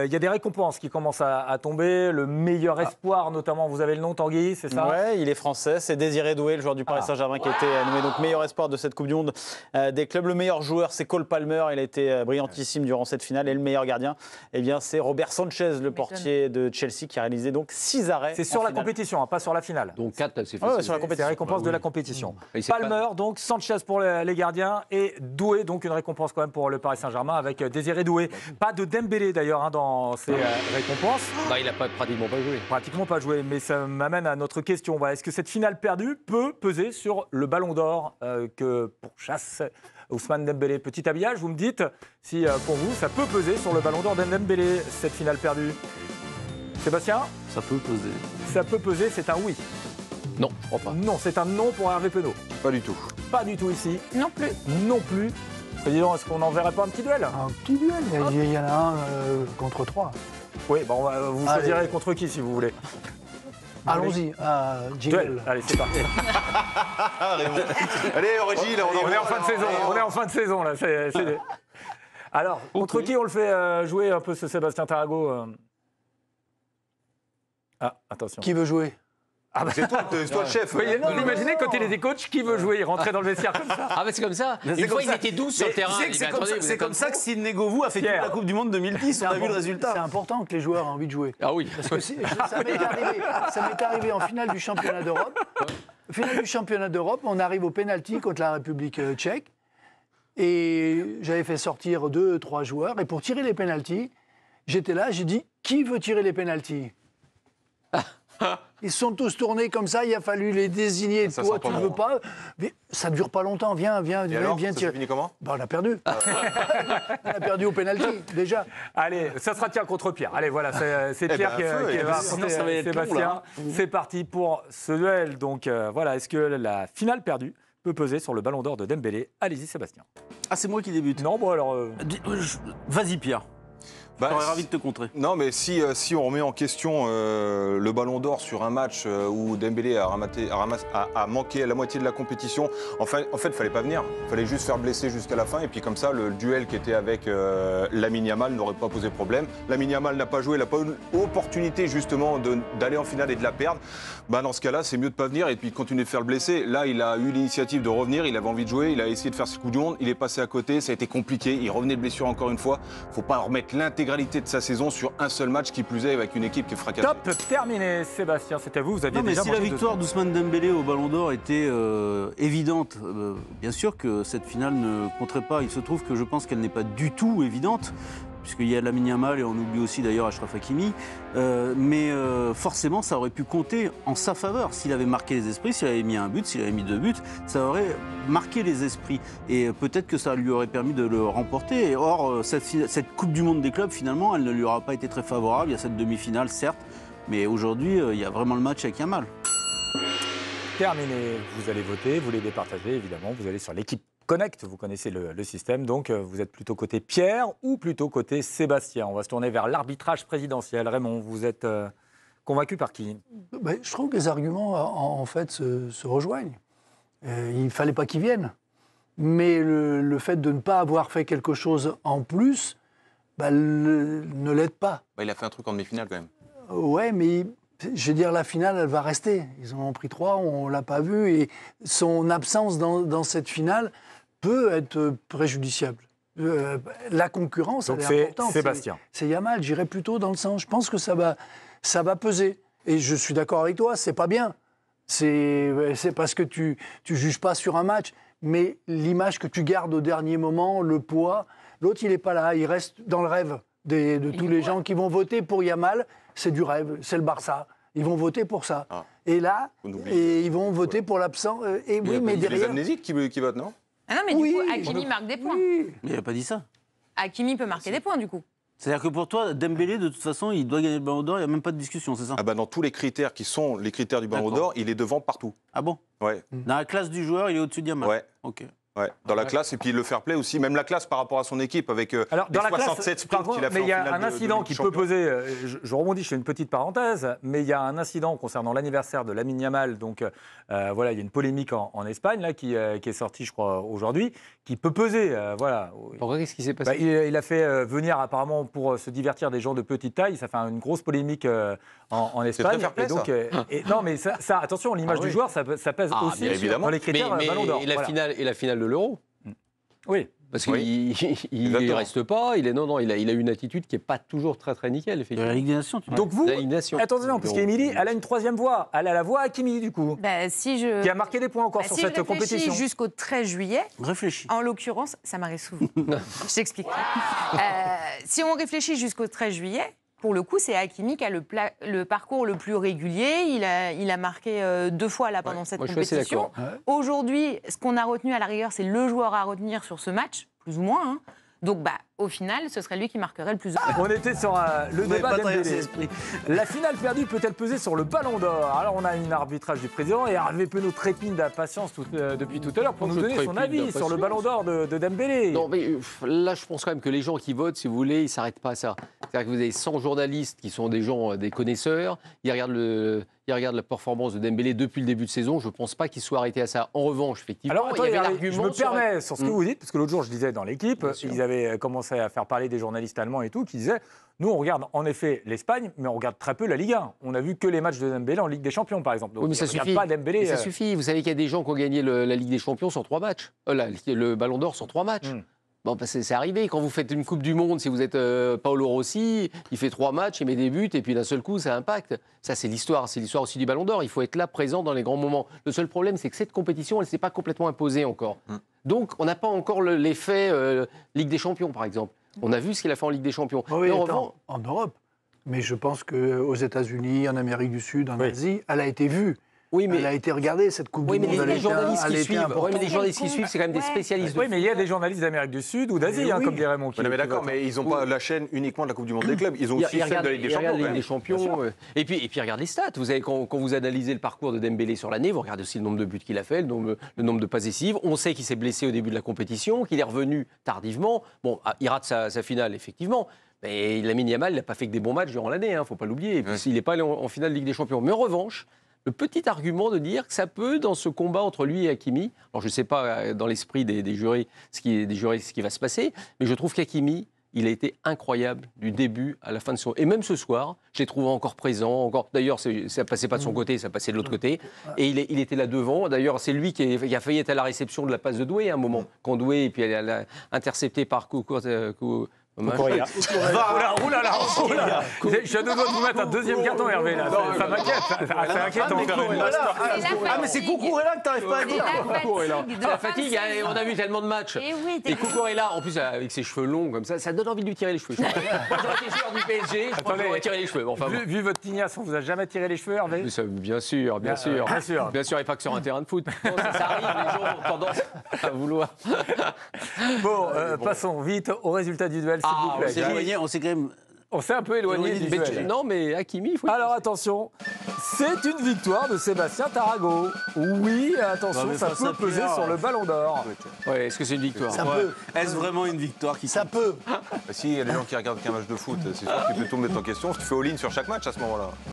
Il y a des récompenses qui commencent à tomber. Le meilleur espoir, notamment, vous avez le nom, Tanguy, c'est ça? Ouais, il est français. C'est Désiré Doué, le joueur du Paris Saint-Germain, qui a été nommé donc meilleur espoir de cette Coupe du Monde des clubs. Le meilleur joueur, c'est Cole Palmer. Il a été brillantissime durant cette finale. Et le meilleur gardien, eh bien, c'est Robert Sanchez, le portier de Chelsea, qui a réalisé donc 6 arrêts. C'est sur la compétition, hein, pas sur la finale. Donc 4, c'est sur la compétition. Récompense de la compétition. Palmer, donc Sanchez pour les gardiens et Doué, donc une récompense quand même pour le Paris Saint-Germain avec Désiré Doué. Pas de Dembélé d'ailleurs hein, dans ces récompenses. Bah, il n'a pratiquement pas joué. Pratiquement pas joué, mais ça m'amène à notre question. Voilà, est-ce que cette finale perdue peut peser sur le Ballon d'Or que pourchasse Ousmane Dembélé? Petit habillage, vous me dites si pour vous ça peut peser sur le Ballon d'Or de Dembélé cette finale perdue. Sébastien? Ça peut peser. Ça peut peser, c'est un oui. Non, je crois pas. Non, c'est un non pour Hervé Penaud. Pas du tout. Pas du tout ici. Non plus. Non plus. Président, est-ce qu'on n'en verrait pas un petit duel? Un petit duel, il y en a un contre 3. Oui, bon, vous choisirez contre qui si vous voulez. Allons-y, duel. Allez, c'est parti. Allez, Régis, là, on est en fin de saison. On est en fin de saison là. Alors, contre qui on le fait jouer un peu ce Sébastien Tarago? Ah, attention. Qui veut jouer? Ah bah c'est toi le chef. Vous imaginez quand il était coach, qui veut jouer? Il rentrait dans le vestiaire comme ça. Ah, mais c'est comme ça. Une fois, ils étaient 12 sur le terrain. C'est comme ça que Sidney Govou a fait toute la Coupe du Monde 2010. On a vu le résultat. C'est important que les joueurs aient envie de jouer. Ah oui. Parce que ça m'est arrivé en finale du championnat d'Europe. Finale du championnat d'Europe, on arrive au pénalty contre la République tchèque. Et j'avais fait sortir 2-3 joueurs. Et pour tirer les pénaltys, j'étais là, j'ai dit, qui veut tirer les pénaltys? Ils se sont tous tournés comme ça, il a fallu les désigner. Toi, tu ne veux pas. Mais ça ne dure pas longtemps, viens tirer. Ça fini comment? On a perdu. On a perdu au pénalty, déjà. Allez, ça sera tiens contre Pierre. Allez, voilà, c'est Pierre qui va affronter Sébastien. C'est parti pour ce duel. Donc voilà, est-ce que la finale perdue peut peser sur le Ballon d'Or de Dembélé? Allez-y, Sébastien. Ah, c'est moi qui débute. Non, bon alors... Vas-y, Pierre. Bah, J'aurais ravi de te contrer. Non, mais si on remet en question le Ballon d'Or sur un match où Dembélé a manqué la moitié de la compétition, en fait, il fallait pas venir. Il fallait juste faire blesser jusqu'à la fin. Et puis comme ça, le duel qui était avec Lamine Yamal n'aurait pas posé problème. Lamine Yamal n'a pas joué, il n'a pas eu l'opportunité justement d'aller en finale et de la perdre. Bah, dans ce cas-là, c'est mieux de pas venir et puis continuer de faire le blesser. Là, il a eu l'initiative de revenir, il avait envie de jouer, il a essayé de faire ce coup du monde, il est passé à côté, ça a été compliqué. Il revenait de blessure encore une fois. Faut pas remettre l'intégralité de sa saison sur un seul match, qui plus est avec une équipe qui est fracassée. Top, terminé. Sébastien, c'était vous aviez non, mais déjà si la victoire d'Ousmane Dembélé au Ballon d'Or était évidente, bien sûr que cette finale ne compterait pas. Il se trouve que je pense qu'elle n'est pas du tout évidente, puisqu'il y a Lamine Yamal et on oublie aussi d'ailleurs Achraf Hakimi. Mais forcément, ça aurait pu compter en sa faveur. S'il avait marqué les esprits, s'il avait mis un but, s'il avait mis 2 buts, ça aurait marqué les esprits. Et peut-être que ça lui aurait permis de le remporter. Et or, cette Coupe du Monde des clubs, finalement, elle ne lui aura pas été très favorable. Il y a cette demi-finale, certes, mais aujourd'hui, il y a vraiment le match avec Yamal. Terminé. Vous allez voter, vous les départagez, évidemment. Vous allez sur l'équipe Connect, vous connaissez le système, donc vous êtes plutôt côté Pierre ou plutôt côté Sébastien. On va se tourner vers l'arbitrage présidentiel. Raymond, vous êtes convaincu par qui? Je trouve que les arguments, en fait, se rejoignent. Il ne fallait pas qu'ils viennent. Mais le fait de ne pas avoir fait quelque chose en plus ne l'aide pas. Il a fait un truc en demi-finale quand même. Ouais, mais je veux dire, la finale, elle va rester. Ils en ont pris 3, on ne l'a pas vu. Et son absence dans cette finale peut être préjudiciable. La concurrence, elle est importante. Sébastien. C'est Yamal, j'irais plutôt dans le sens. Je pense que ça va peser. Et je suis d'accord avec toi, c'est pas bien. C'est parce que tu juges pas sur un match, mais l'image que tu gardes au dernier moment, le poids. L'autre, il n'est pas là, il reste dans le rêve de tous les gens qui vont voter pour Yamal. C'est du rêve, c'est le Barça. Ils vont voter pour ça. Ah. Et là, ils vont voter pour l'absent. Et oui, mais derrière... les amnésiques qui votent, non? Ah non, mais du coup, Hakimi marque des points. Oui. Mais il n'a pas dit ça. Hakimi peut marquer des points, du coup. C'est-à-dire que pour toi, Dembélé, de toute façon, il doit gagner le Ballon d'Or, il n'y a même pas de discussion, c'est ça? Dans tous les critères qui sont les critères du Ballon d'Or, il est devant partout. Ah bon? Ouais. Dans la classe du joueur, il est au-dessus de Yamal? Ouais. Ok. Ouais, dans la classe et puis le fair play aussi, même la classe par rapport à son équipe avec Alors, les dans la 67 classe, sprints qu'il a fait mais en il y a finale un de incident Ligue qui des peut Champions. poser, je rebondis, je fais une petite parenthèse, mais il y a un incident concernant l'anniversaire de Lamine Yamal, donc voilà, il y a une polémique en Espagne là, qui est sortie, je crois, aujourd'hui, qui peut peser, voilà. Pourquoi, qu'est-ce qui s'est passé? Il a fait venir apparemment pour se divertir des gens de petite taille, ça fait une grosse polémique en Espagne. très fair-play, Et donc, non, mais ça, attention, l'image du joueur, ça pèse Ah, aussi bien évidemment. dans les critères mais Ballon d'Or. et la Voilà. finale de l'Euro. Oui. Parce qu'il Exactement. ne reste pas, il a une attitude qui n'est pas toujours très nickel, De la effectivement. Ligue des Nations, tu vois. Donc vous, La Ligue des Nations. attention, parce qu'Émilie, elle a une troisième voie. Elle a la voie Hakimi, du coup, Bah, si je, qui a marqué des points encore bah, sur si cette je réfléchis compétition. jusqu'au 13 juillet, Réfléchis. en l'occurrence, ça m'arrive souvent. Je t'explique. Si on réfléchit jusqu'au 13 juillet, pour le coup, c'est Hakimi qui a le parcours le plus régulier. Il a marqué 2 fois là pendant cette moi, je suis assez compétition. d'accord. Aujourd'hui, ce qu'on a retenu à la rigueur, c'est le joueur à retenir sur ce match, plus ou moins. Hein. Donc, au final, ce serait lui qui marquerait le plus. On était sur le m'avez débat pas Dembélé. traversé l'esprit. La finale perdue peut-elle peser sur le Ballon d'Or? Alors, on a un arbitrage du président et Hervé Penaud trépigne d'impatience depuis tout à l'heure pour nous Je donner son trépine avis sur le d'impatience. Ballon d'Or de Dembélé. Non, mais là, je pense quand même que les gens qui votent, si vous voulez, ils ne s'arrêtent pas à ça. C'est-à-dire que vous avez 100 journalistes qui sont des gens, des connaisseurs, ils regardent la performance de Dembélé depuis le début de saison. Je ne pense pas qu'ils soient arrêtés à ça. En revanche, effectivement, Alors, attendez, il y avait Hervé, je l'argument me permets sur ce que vous dites, parce que l'autre jour, je disais dans l'équipe, sûr. ils avaient commencé à faire parler des journalistes allemands et tout, qui disaient, nous, on regarde en effet l'Espagne, mais on regarde très peu la Ligue 1. On a vu que les matchs de Dembélé en Ligue des Champions, par exemple. Donc, Oui, mais ça on regarde suffit. pas Dembélé. Mais ça suffit. Vous savez qu'il y a des gens qui ont gagné la Ligue des Champions sur 3 matchs. Le Ballon d'Or sur 3 matchs. Bon, bah, c'est arrivé. Quand vous faites une Coupe du Monde, si vous êtes Paolo Rossi, il fait 3 matchs, il met des buts, et puis d'un seul coup, ça impacte. Ça, c'est l'histoire. C'est l'histoire aussi du Ballon d'Or. Il faut être là, présent dans les grands moments. Le seul problème, c'est que cette compétition, elle ne s'est pas complètement imposée encore. Donc, on n'a pas encore l'effet Ligue des Champions, par exemple. On a vu ce qu'il a fait en Ligue des Champions. Oui, Mais en attends, revanche- en Europe. Mais je pense qu'aux États-Unis, en Amérique du Sud, en Oui. Asie, elle a été vue. oui, mais Elle a été regardée, cette Coupe oui, du mais Monde. elle les était- journalistes elle qui était suivent, importante. ouais, mais les journalistes qui suivent, c'est quand même des Ouais. spécialistes. Oui, mais il y a des journalistes d'Amérique du Sud ou d'Asie, Mais hein, oui. comme dirait Raymond. Non, mais d'accord, mais ils n'ont pas la chaîne uniquement de la Coupe du Monde des clubs. Ils ont Il aussi celle regarde de la Ligue des il Champions. regarde quand la Ligue des même. Champions. Et puis regarde les stats. Vous avez, quand vous analysez le parcours de Dembélé sur l'année, vous regardez aussi le nombre de buts qu'il a fait, le nombre de passes décisives. On sait qu'il s'est blessé au début de la compétition, qu'il est revenu tardivement. Bon, il rate sa finale, effectivement. Mais Lamine Yamal, il n'a pas fait que des bons matchs durant l'année, il ne faut pas l'oublier. Et puis, il n'est pas allé en finale de Ligue des Champions. Mais en revanche, le petit argument de dire que ça peut, dans ce combat entre lui et Hakimi, alors je ne sais pas dans l'esprit des jurés ce qui va se passer, mais je trouve qu'Hakimi, il a été incroyable du début à la fin de son... Et même ce soir, je l'ai trouvé encore présent. D'ailleurs, ça ne passait pas de son côté, ça passait de l'autre côté. Et il était là devant. D'ailleurs, c'est lui qui a failli être à la réception de la passe de Doué à un moment. Quand Doué, et puis elle a intercepté par Cucurella. Oh là là. Je suis à 2 doigts de vous mettre un deuxième carton, Hervé. Là. Ça m'inquiète. C'est inquiétant. Ah, mais c'est Cucurella que t'arrives pas à dire. La fatigue, hein, on a vu tellement de matchs. Et Cucurella, en plus avec ses cheveux longs comme ça donne envie de lui tirer les cheveux. Moi, j'aurais été joueur du PSG, je crois que j'aurais tiré les cheveux. Enfin, bon. Vu votre tignasse, on vous a jamais tiré les cheveux, Hervé? Mais ça, bien sûr. Bien sûr, et pas que sur un terrain de foot. Non, ça arrive, les gens ont tendance à vouloir. Bon, passons vite au résultat du duel, s'il vous plaît. On s'est quand même. On s'est un peu éloigné du duel. Non, mais Hakimi, il faut. Alors attention, c'est une victoire de Sébastien Tarago. Oui, attention, Non, mais ça face à peut peser Pierre, sur le Ballon d'Or. Ouais, est-ce que c'est une victoire? Ça peut. Est-ce vraiment une victoire qui Ça peut. Bah, si, il y a des gens qui regardent qu'un match de foot, c'est sûr que tu peux tout mettre en question. Tu fais all-in sur chaque match à ce moment-là.